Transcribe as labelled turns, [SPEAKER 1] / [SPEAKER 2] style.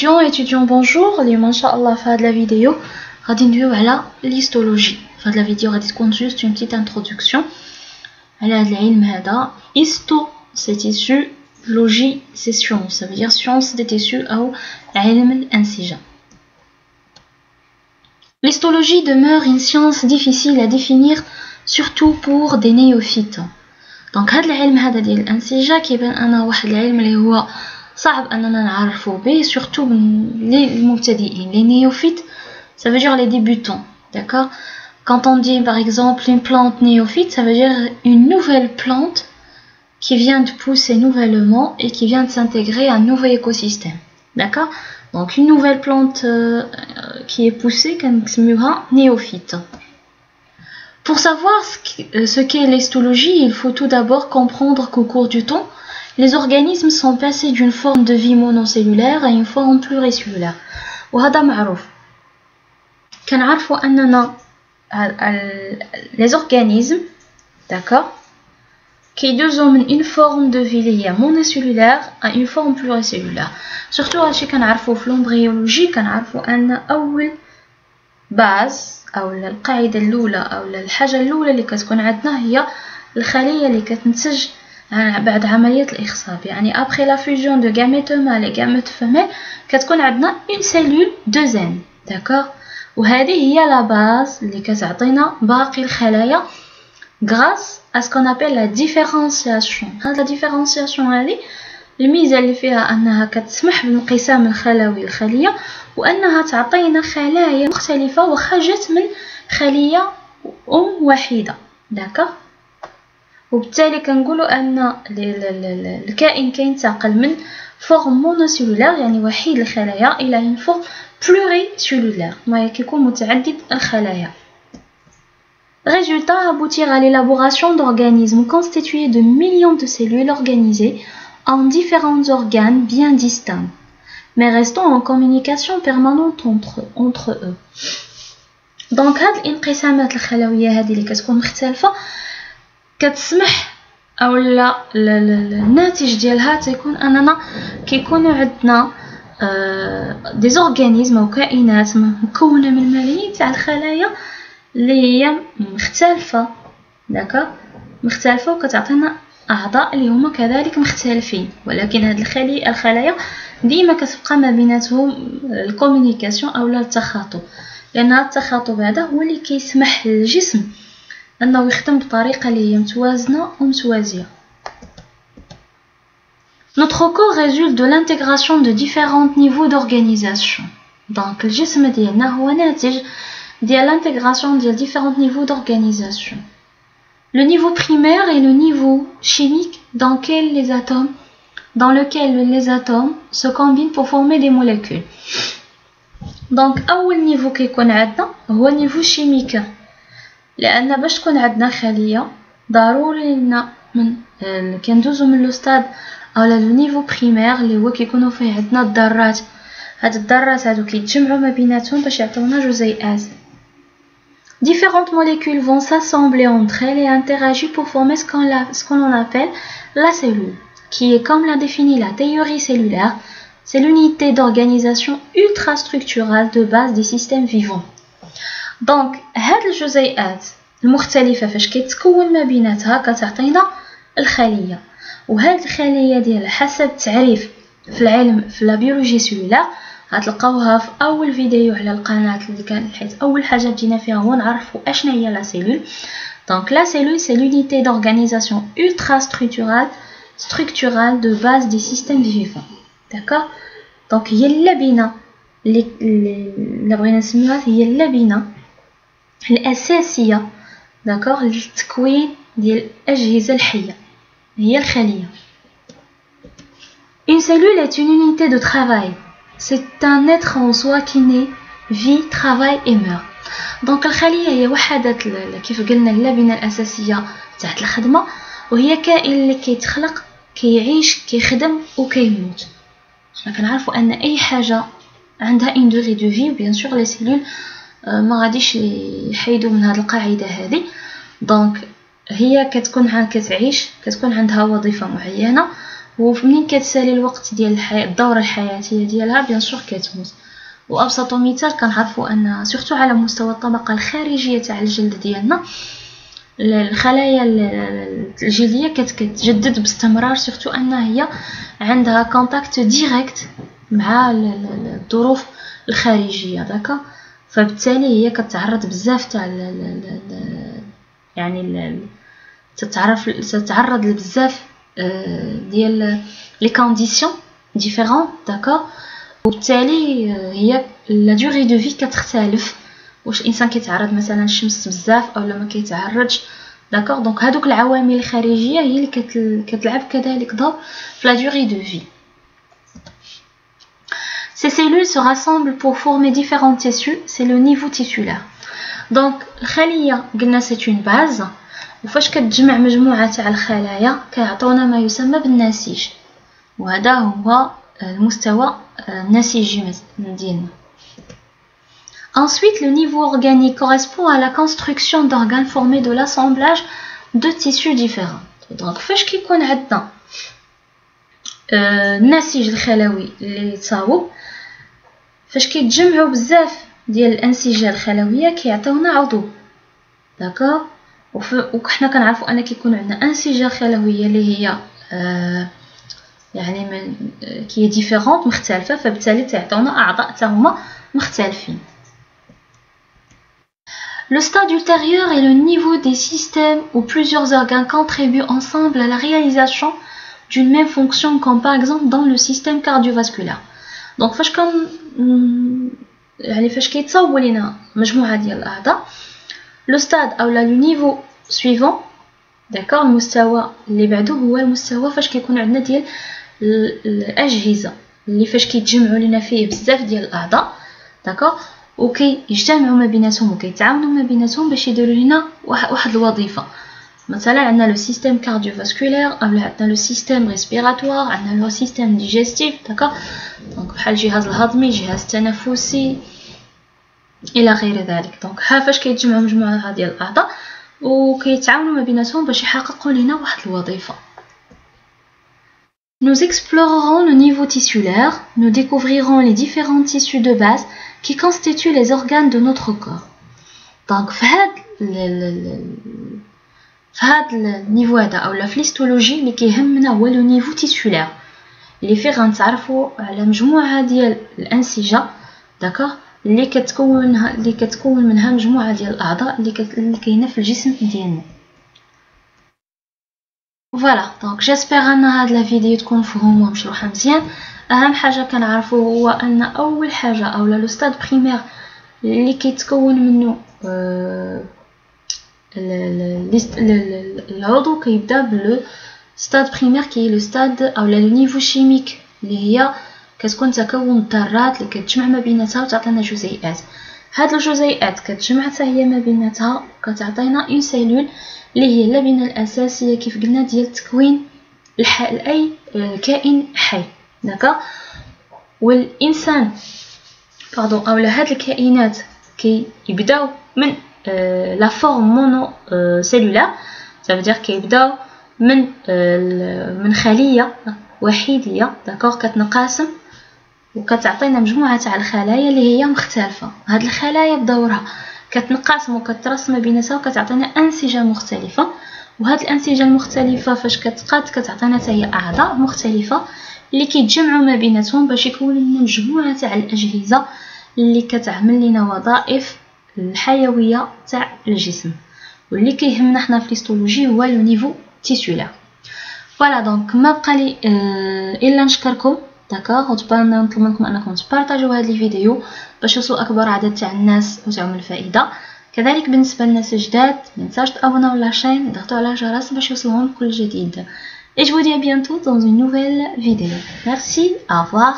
[SPEAKER 1] Étudiants, bonjour. اليوم ان شاء الله في هذه la vidéo غادي ندويو على l'histologie. في هذه la vidéo غادي تكون juste une petite introduction على هذا العلم هذا. Histo c'est tissu, logie c'est science, ça veut dire science des tissus أو علم الأنسجة. L'histologie demeure une science difficile à définir, surtout pour des néophytes. Donc هذا العلم هذا ديال الأنسجة كيبان أنا واحد العلم اللي هو صعب أننا نعرفه به, surtout للمبتدئين, les néophytes, ça veut dire les débutants, d'accord? Quand on dit par exemple une plante néophyte, ça veut dire une nouvelle plante qui vient de pousser nouvellement et qui vient de s'intégrer à un nouveau écosystème, d'accord? Donc une nouvelle plante qui est poussée, كنسميوها néophyte. Pour savoir ce qu'est l'histologie, il faut tout d'abord comprendre qu'au cours du temps, les organismes sont passés d'une forme de vie monocellulaire à une forme pluricellulaire. وهذا معروف. كنعرفوا أننا les organismes, d'accord, كيدوزو من une forme de vie اللي هي monocellulaire à une forme pluricellulaire. Surtout هادشي كنعرفوا في l'embryologie, كنعرفوا أن أول باز أو القاعدة الأولى أو الحاجة الأولى اللي كتكون عندنا هي الخلية اللي كتنتج بعد عملية الإخصاب. يعني après la fusion de gamètes mâles et gamètes femelles كتكون عندنا une cellule de zen, d'accord. وهذه هي la base اللي كتعطينا باقي الخلايا grâce à ce qu'on appelle la différenciation. هاد la différenciation هذه الميزة اللي فيها أنها كتسمح بانقسام الخلايا الخلية وأنها تعطينا خلايا مختلفة وخرجت من خلية واحدة, d'accord. وبالتالي كنقولوا أن الكائن كينتقل من فورم مونوسيلولار يعني وحيد الخلايا إلى une forme pluricellulaire ما كيكون متعدد الخلايا. Résultat, aboutir à l'élaboration d'organismes constitués de millions de cellules organisées en différents organes bien distincts, mais restant en communication permanente entre eux. Donc هاد الانقسامات الخلوية هذه اللي كتكون مختلفة كتسمح او لا الناتج ديالها تيكون اننا كيكونوا عندنا دي زورغانيزم او كائنات مكونه من ملايين تاع الخلايا اللي هي مختلفه, داكا, مختلفه وكتعطينا اعضاء اللي هما كذلك مختلفين, ولكن هاد الخلايا ديما كتبقى ما بيناتهم الكومونيكاسيون او لا التخاطب, لان هاد التخاطب هذا هو اللي كيسمح للجسم أنه يخدم بطريقة اللي هي متوازنة ومتوازية. Notre corps résulte de l'intégration de différents niveaux d'organisation. Donc الجسم ديالنا هو ناتج ديال l'intégration ديال différents niveaux d'organisation. Le niveau primaire est le niveau chimique dans lequel les atomes se combinent pour former des molécules. Donc أول niveau كيكون عندنا هو niveau chimique. لأن باش تكون عندنا خلية ضروري لنا من كندوزو من لو ستاد أو لو نيفو بريمير اللي هو كيكونوا فيه عندنا الذرات. هاد الذرات هادو كيتجمعوا ما بيناتهم باش يعطيونا جزيئات. Différentes molécules vont s'assembler entre elles et interagir pour former ce qu'on appelle la cellule, qui est, comme l'a défini la théorie cellulaire, c'est l'unité d'organisation ultrastructurale de base des systèmes vivants. دونك هاد الجزيئات المختلفه فاش كيتكون ما بيناتها كتعطينا الخليه, وهاد الخليه ديال حسب التعريف في العلم في لا بيولوجي سيلولار غتلقاوها في اول فيديو على القناه اللي كانت, حيت اول حاجه بدينا فيها هو نعرفوا اشنا هي لا سيلول. دونك لا سيلول سي l'unité d'organisation ultrastructurale de base des systèmes vivants, d'accord. دونك هي اللبنه اللي بغينا نسميوها هي اللبنه الأساسية, داكوغ, للتكوين ديال الأجهزة الحية هي الخلية. Une cellule est une unité de travail. C'est un être en soi qui naît, vit, travaille et meurt. Donc الخلية هي وحدة كيف قلنا اللبنة الأساسية تاع الخدمة, وهي كائن اللي كيتخلق, كيعيش, كيخدم وكيموت. حنا كنعرفوا أن أي حاجة عندها une durée de vie, bien sûr les cellules ما غاديش يحيدوا من هذه القاعده هذه. دونك هي كتكون كتعيش, كتكون عندها وظيفه معينه, ومنين كتسالي الوقت ديال الدوره الحياتيه ديالها بيان سور كتموت. وابسط مثال كنعرفوا ان سورتو على مستوى الطبقه الخارجيه تاع الجلد ديالنا الخلايا الجلديه كتجدد باستمرار، سورتو ان هي عندها كونتاكت ديريكت مع الظروف الخارجيه داكا، فبالتالي هي كتعرض بزاف تاع يعني تتعرض لبزاف ديال لي كونديسيون ديفيرون داكا، وبالتالي هي لا دوري دو في كتختلف واش الانسان كيتعرض مثلا للشمس بزاف او ما كيتعرضش داكوغ. دونك هادوك العوامل الخارجيه هي اللي كتلعب كذلك دور في لا دوري دو في. Ces cellules se rassemblent pour former différents tissus, c'est le niveau tissulaire. Donc الخليه قلنا c'est une base، وفاش كتجمع مجموعه تاع الخلايا كيعطونا ما يسمى بالنسيج، وهذا هو المستوى النسيجي ديالنا. Ensuite, le niveau organique correspond à la construction d'organes formés de l'assemblage de tissus différents. Donc فاش كيكون عندنا النسيج الخلوي اللي تصاوب، فاش كيتجمعوا بزاف ديال الانسجه الخلويه كيعطيونا عضو داكوغ. وحنا كنعرفوا ان كيكون عندنا انسجه خلويه اللي هي يعني من كي ديفيرونت مختلفه، فبالتالي تعطيونا اعضاء حتى هما مختلفين. Le stade ultérieur est le niveau des systèmes où plusieurs organes contribuent ensemble à la réalisation d'une même fonction, comme par exemple dans le système cardiovasculaire. Donc فاش كان يعني فاش كيتصاوبوا لينا مجموعه ديال الاعضاء، لو ستاد اولا لو نيفو سويفون داكوغ، المستوى اللي بعده هو المستوى فاش كيكون عندنا ديال الاجهزه اللي فاش كيتجمعوا لينا فيه بزاف ديال الاعضاء داكوغ، وكيجتمعوا ما بيناتهم وكيتعاونوا ما بيناتهم باش يديروا لنا واحد الوظيفه. مثلا عندنا لو سيستيم كارديوفاسكولير، او عندنا لو سيستيم ريسبيراتوار، عندنا لو سيستيم ديجستيف داكوغ، دونك بحال الجهاز الهضمي، الجهاز التنفسي الى غير ذلك. دونك ها فاش كيتجمعوا مجموعه ديال الاعضاء وكيتعاونوا ما بيناتهم باش يحققوا لنا واحد الوظيفه. Nous explorerons le niveau tissulaire, nous découvrirons les différents tissus de base qui constituent les organes de notre corps. Donc في هذا النيفو هذا اولا في ليستولوجي اللي كيهمنا هو لو نيفو تيسولير اللي فيه غنتعرفوا على مجموعه ديال الانسجه داكوغ اللي كتكون منها مجموعه ديال الاعضاء اللي كاينه في الجسم ديالنا. فوالا دونك جيسبر ان هاد لا فيديو تكون مفهومه ومشروحه مزيان. اهم حاجه كنعرفوا هو ان اول حاجه اولا لو ستاد بريمير اللي كيتكون منه العضو كيبدا بلو ستاد بريمير كي لو ستاد اولا لو نيفو شيميك اللي هي كتكون تكون الذرات اللي كتجمع ما بيناتها وتعطينا جزيئات. هاد الجزيئات كتجمع حتى هي ما بيناتها كتعطينا اون سيلول اللي هي اللبنه الاساسيه كيف قلنا ديال تكوين اي كائن حي داكا. والانسان اولا هاد الكائنات كيبداو من لا فورم مونو سيلولار، صافي كيبداو من خليه وحيديه داكوغ كتنقسم وكتعطينا مجموعه تاع الخلايا اللي هي مختلفه. هاد الخلايا بدورها كتنقسم وكترسم بيناتها وكتعطينا انسجه مختلفه، وهاد الانسجه المختلفه فاش كتقاد كتعطينا حتى هي اعضاء مختلفه اللي كيتجمعوا ما بيناتهم باش يكونوا لنا مجموعه تاع الاجهزه اللي كتعمل لنا وظائف الحيويه تاع الجسم، واللي كيهمنا حنا في ليستولوجي هو لو نيفو تيسولير. فوالا دونك ما بقى لي الا نشكركم داكوغ، نطلب منكم انكم تبارطاجيو هاد الفيديو باش يوصل اكبر عدد تاع الناس وتعم الفائده. كذلك بالنسبه للناس الجداد ما تنساوش تابوناو لاشين وضغطوا على الجرس باش يوصلهم كل جديد. Et je vous dis à bientôt dans une nouvelle vidéo. Merci, au revoir.